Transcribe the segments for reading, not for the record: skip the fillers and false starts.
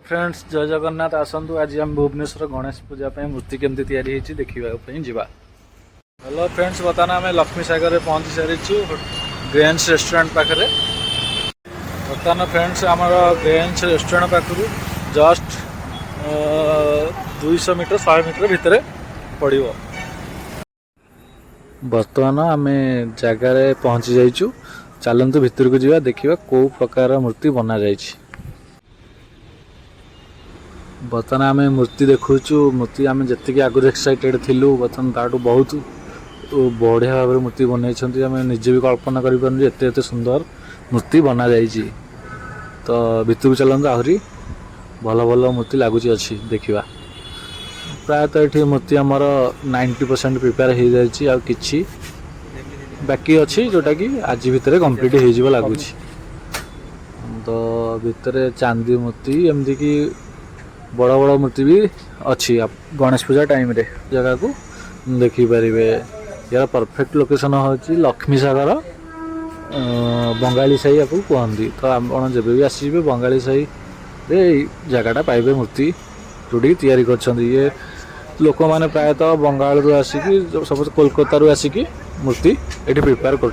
Friends जय जगन्नाथ आसतु आज आम भुवनेश्वर गणेश पूजा मूर्ति केमती तैयारी देखा जा। हेलो फ्रेंड्स बर्तमान आम लक्ष्मी सागर पहुंची सारी ग्रेन्स रेस्टोरेंट पाखे। बर्तमान फ्रेंड्स आमर ग्रेन्स रेस्टोरेंट पाखु जस्ट 200 मीटर 100 मीटर भितर पड़ो। बर्तमान आम जगार पहुंची जाइचु। चलतु भितर को जा देखा कौ प्रकार मूर्ति बना जाए। बर्तमान आम मूर्ति देखुचु। मूर्ति आम जी आगुरी एक्साइटेड थिलु बर्तमान ताठू बहुत बढ़िया भाव में मूर्ति बनई आम निजे भी कल्पना करते सुंदर मूर्ति बना जाइए। तो भितर को चलते आहरी भल भल मूर्ति लगुच अच्छी देखा। प्रायतः ये मूर्ति आमर 90% प्रिपेयर हो जाए कि बाकी अच्छी जोटा कि आज भितर कंप्लीट हो लगुच। तो भितर चांदी मूर्ति एमती कि बड़ बड़ मूर्ति भी अच्छी। गणेश पूजा टाइम रे जगह को देखिपारे। यार परफेक्ट लोकेशन हूँ लक्ष्मी सागर बंगाली साही आपको कहती। तो आप जब भी आसवे बंगाली साही रे जगहटा पाइबे मूर्ति जोटी तैयारी कर। ये लोक मैंने प्रायतः बंगाल आसिकी सब कोलकाता आसिकी मूर्ति ये प्रिपेयर कर।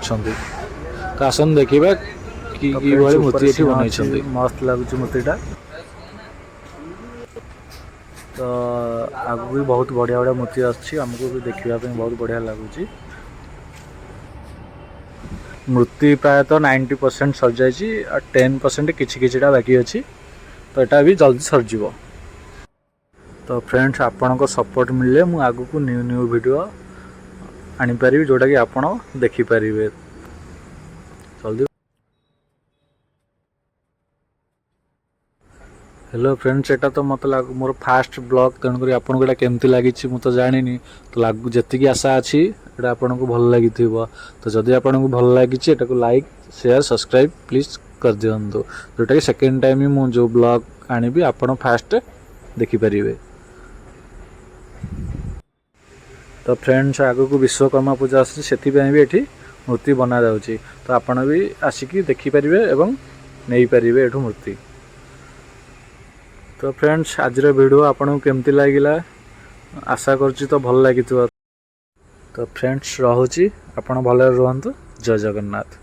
तो आसन देखा कि मूर्ति ये बनई मस्त लगुच मूर्तिटा। तो आगू भी बहुत बढ़िया बढ़िया मूर्ति आमको भी देखापी बहुत बढ़िया लगुच। मूर्ति प्रायतः 90% सर जाइए और 10% किछिटा बाकी अच्छी। तो यहाँ भी जल्दी सरज। तो फ्रेंड्स आपण को सपोर्ट मिले मु आगू को न्यू न्यू वीडियो आनीपारि जोटा कि आपण देखिपारे जल्दी। हेलो फ्रेंड्स एटा तो मत मोर फास्ट ब्लॉग तेणुक आपको यहाँ केमती लगी मुझे जानी। तो जी आशा अच्छी ये आपन को भल लगी। तो जदि आपन को भल लगी एटा को लाइक शेयर सब्सक्राइब प्लीज कर दिंतु जोटा कि सेकेंड टाइम ही मुझे जो ब्लॉग आनी आपन फास्ट देखिपारे। तो फ्रेंड्स आगू को विश्वकर्मा पूजा आसी भी ये मूर्ति बना जाऊँगी। तो आपड़ भी आसिकी देखिपारे एवं नहीं पारे एठू मूर्ति। तो फ्रेंड्स आज वीडियो आपको केमती लगिला आशा करछि तो भल लगी। तो फ्रेंड्स रहुछि आपण भले रुहंतु। जय जगन्नाथ।